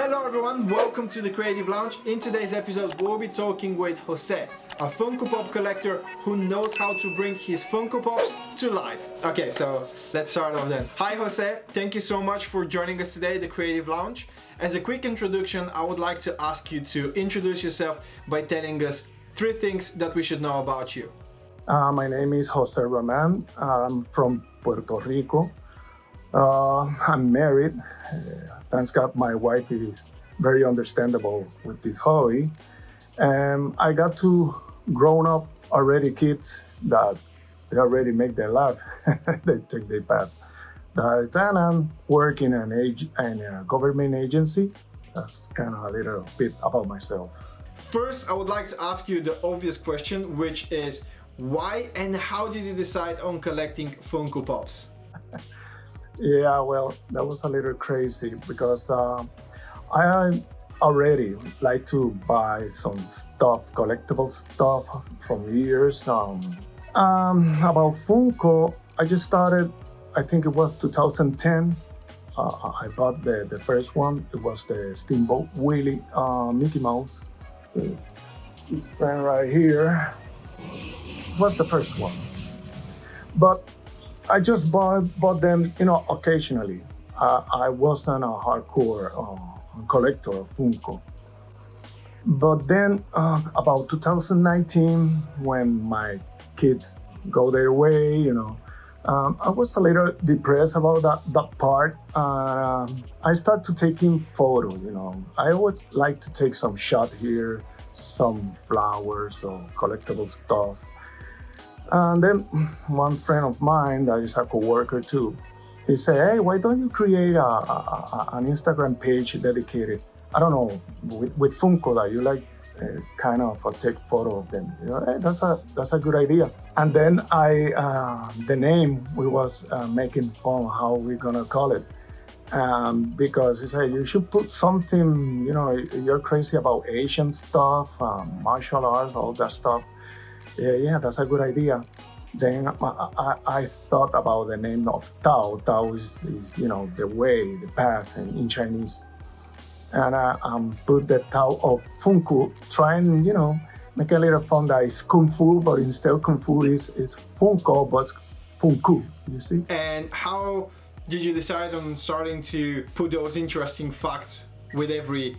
Hello everyone, welcome to the Creative Lounge. In today's episode, we'll be talking with Jose, a Funko Pop collector who knows how to bring his Funko Pops to life. Okay, so let's start off then. Hi Jose, thank you so much for joining us today at the Creative Lounge. As a quick introduction, I would like to ask you to introduce yourself by telling us 3 things that we should know about you. My name is Jose Roman. I'm from Puerto Rico. I'm married. Thanks God my wife is very understandable with this hobby. And I got 2 grown-up already kids that they already make their life. They take their path. And I'm working in a government agency. That's kind of a little bit about myself. First, I would like to ask you the obvious question, which is why and how did you decide on collecting Funko Pops? Yeah, well, that was a little crazy because I already like to buy some stuff, collectible stuff from years. About Funko, I just started, I think it was 2010. I bought the first one. It was the Steamboat Willie Mickey Mouse. This friend right here was the first one. But I just bought them, occasionally. I wasn't a hardcore collector of Funko. But then about 2019, when my kids go their way, I was a little depressed about that part. I started taking photos, I always like to take some shot here, some flowers or collectible stuff. And then one friend of mine that is a co-worker too, he said, hey, why don't you create an Instagram page dedicated, I don't know, with Funko that you like kind of take photo of them. Hey, that's a good idea. And then the name, we was making fun how we're gonna call it. Because he said, you should put something, you're crazy about Asian stuff, martial arts, all that stuff. Yeah, that's a good idea. Then I thought about the name of Tao. Tao is the way, the path in Chinese. And I put the Tao of Funko, trying, make a little fun that it's Kung Fu, but instead of Kung Fu is Funko, but Funku, you see? And how did you decide on starting to put those interesting facts with every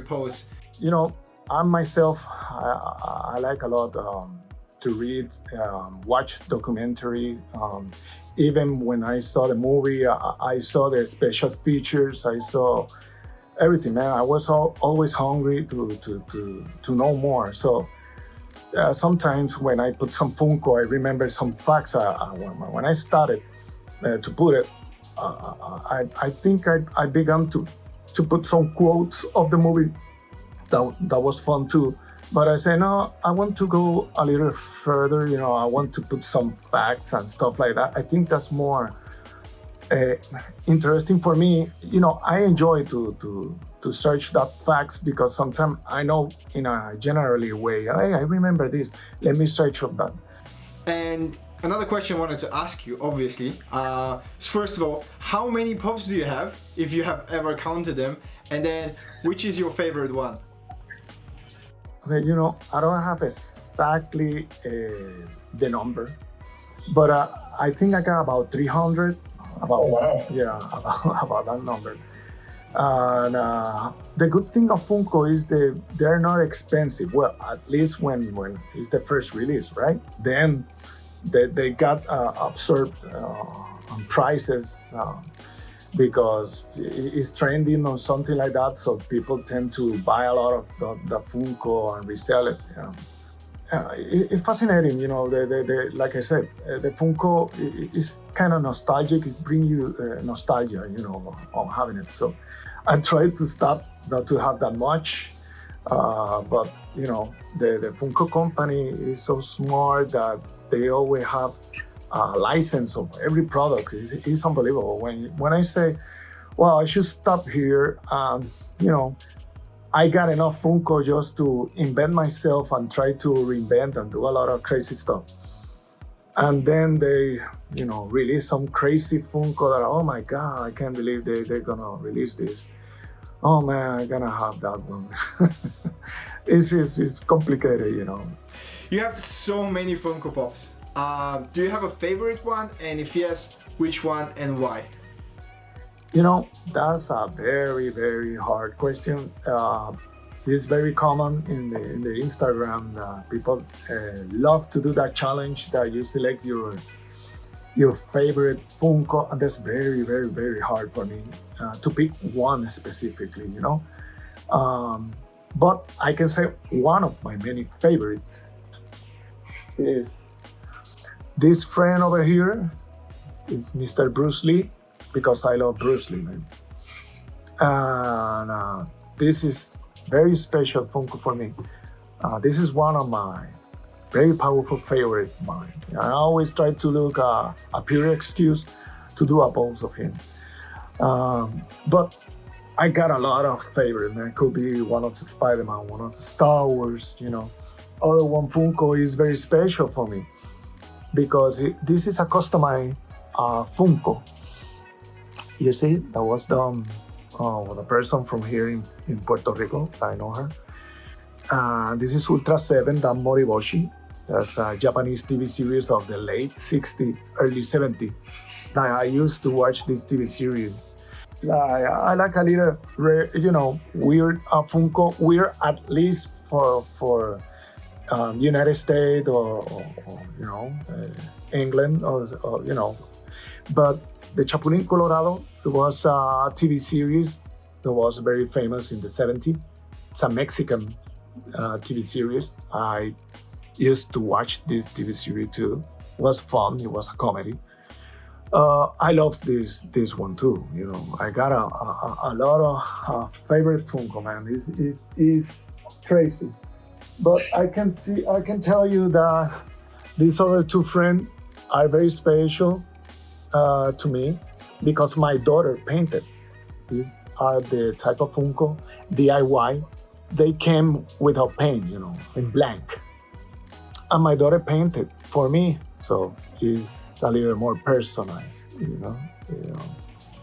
post? I myself, I like a lot to read, watch documentary. Even when I saw the movie, I saw the special features. I saw everything, man. I was always hungry to know more. So sometimes when I put some Funko, I remember some facts. When I started to put it, I think I began to put some quotes of the movie. That was fun too. But I say, no, I want to go a little further. I want to put some facts and stuff like that. I think that's more interesting for me. I enjoy to search that facts because sometimes I know in a generally way, hey, I remember this. Let me search of that. And another question I wanted to ask you, obviously, first of all, how many pops do you have, if you have ever counted them? And then, which is your favorite one? Okay, I don't have exactly the number, but I think I got about 300. Yeah, about that number. And the good thing of Funko is they're not expensive. Well, at least when it's the first release, right? Then they got absorbed on prices because it's trending or something like that. So people tend to buy a lot of the Funko and resell it. It's fascinating, like I said, the Funko is kind of nostalgic. It brings you nostalgia, on having it. So I try to stop not to have that much, but the Funko company is so smart that they always have a license of every product. It's unbelievable. When I say, well, I should stop here, I got enough Funko just to invent myself and try to reinvent and do a lot of crazy stuff. And then they, release some crazy Funko that, oh my God, I can't believe they're gonna release this. oh man, I'm gonna have that one. It's complicated, you know. You have so many Funko Pops. Do you have a favorite one? And if yes, which one and why? You know, that's a very, very hard question. It's very common in the Instagram. People love to do that challenge that you select your favorite Funko, and that's very, very, very hard for me to pick one specifically. You know, but I can say one of my many favorites is this friend over here. It's Mr. Bruce Lee, because I love Bruce Lee, man. And this is very special Funko for me. This is one of my very powerful favorite mine. I always try to look a pure excuse to do a pose of him. But I got a lot of favorite, man. It could be one of the Spider-Man, one of the Star Wars, you know. Other one Funko is very special for me because this is a customized Funko. You see, that was done with a person from here in Puerto Rico. I know her. This is Ultra 7, Dan Moriboshi. That's a Japanese TV series of the late 60s, early 70s. I used to watch this TV series. I like a little rare, you know, weird Funko. Weird at least for United States or you know, England or you know. But the Chapulín Colorado, it was a TV series that was very famous in the 70s. It's a Mexican TV series. I used to watch this TV series too. It was fun. It was a comedy. I love this one too. You know, I got a lot of favorite Funko, man. It's crazy. But I can tell you that these other two friends are very special to me because my daughter painted. These are the type of Funko DIY. They came without paint, you know, in blank. And my daughter painted for me, so it's a little more personalized, you know.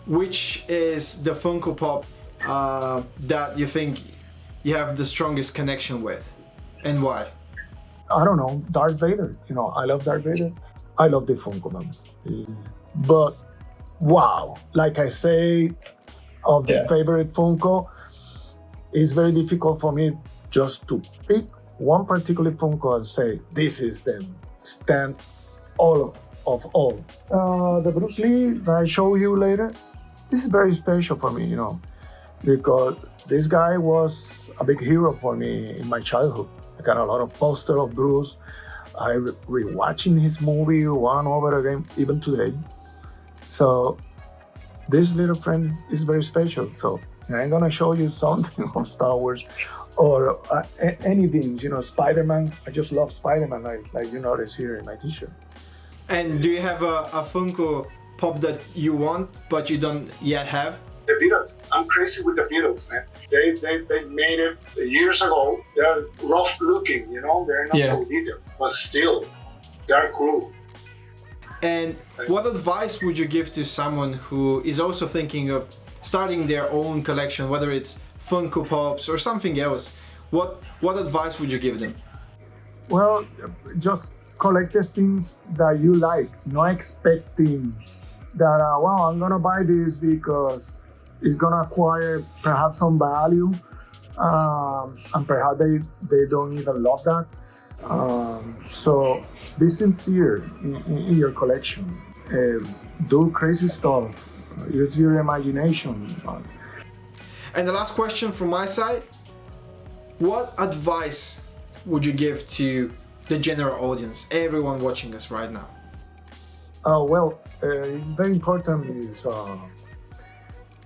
Which is the Funko Pop that you think you have the strongest connection with, and why? I don't know, Darth Vader. You know, I love Darth Vader. I love the Funko, man. But wow, like I say, of the favorite Funko, it's very difficult for me just to pick one particular Funko and say this is the stand all of all. The Bruce Lee that I show you later, this is very special for me, you know, because this guy was a big hero for me in my childhood. I got a lot of posters of Bruce. I rewatching his movie one over again, even today. So this little friend is very special. So I'm gonna show you something of Star Wars or anything, you know, Spider-Man. I just love Spider-Man, like you notice here in my t-shirt. And do you have a Funko Pop that you want but you don't yet have? The Beatles. I'm crazy with the Beatles, man. They made it years ago. They're rough looking, you know. They're not so detailed, but still, they're cool. And what advice would you give to someone who is also thinking of starting their own collection, whether it's Funko Pops or something else? What advice would you give them? Well, just collect the things that you like, not expecting that, well, I'm gonna buy this because it's gonna acquire perhaps some value, and perhaps they don't even love that. So be sincere in your collection. Do crazy stuff. Use your imagination. And the last question from my side, what advice would you give to the general audience, everyone watching us right now? Well, it's very important is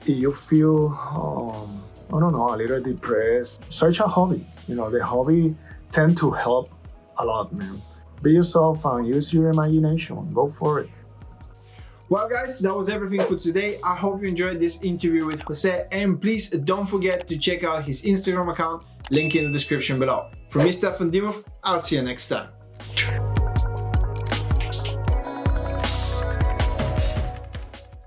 if you feel, I don't know, a little depressed, search a hobby. You know, the hobby tend to help a lot, man. Be yourself and use your imagination. Go for it. Well, guys, that was everything for today. I hope you enjoyed this interview with Jose, and please don't forget to check out his Instagram account, link in the description below. From me, Stefan Dimov, I'll see you next time.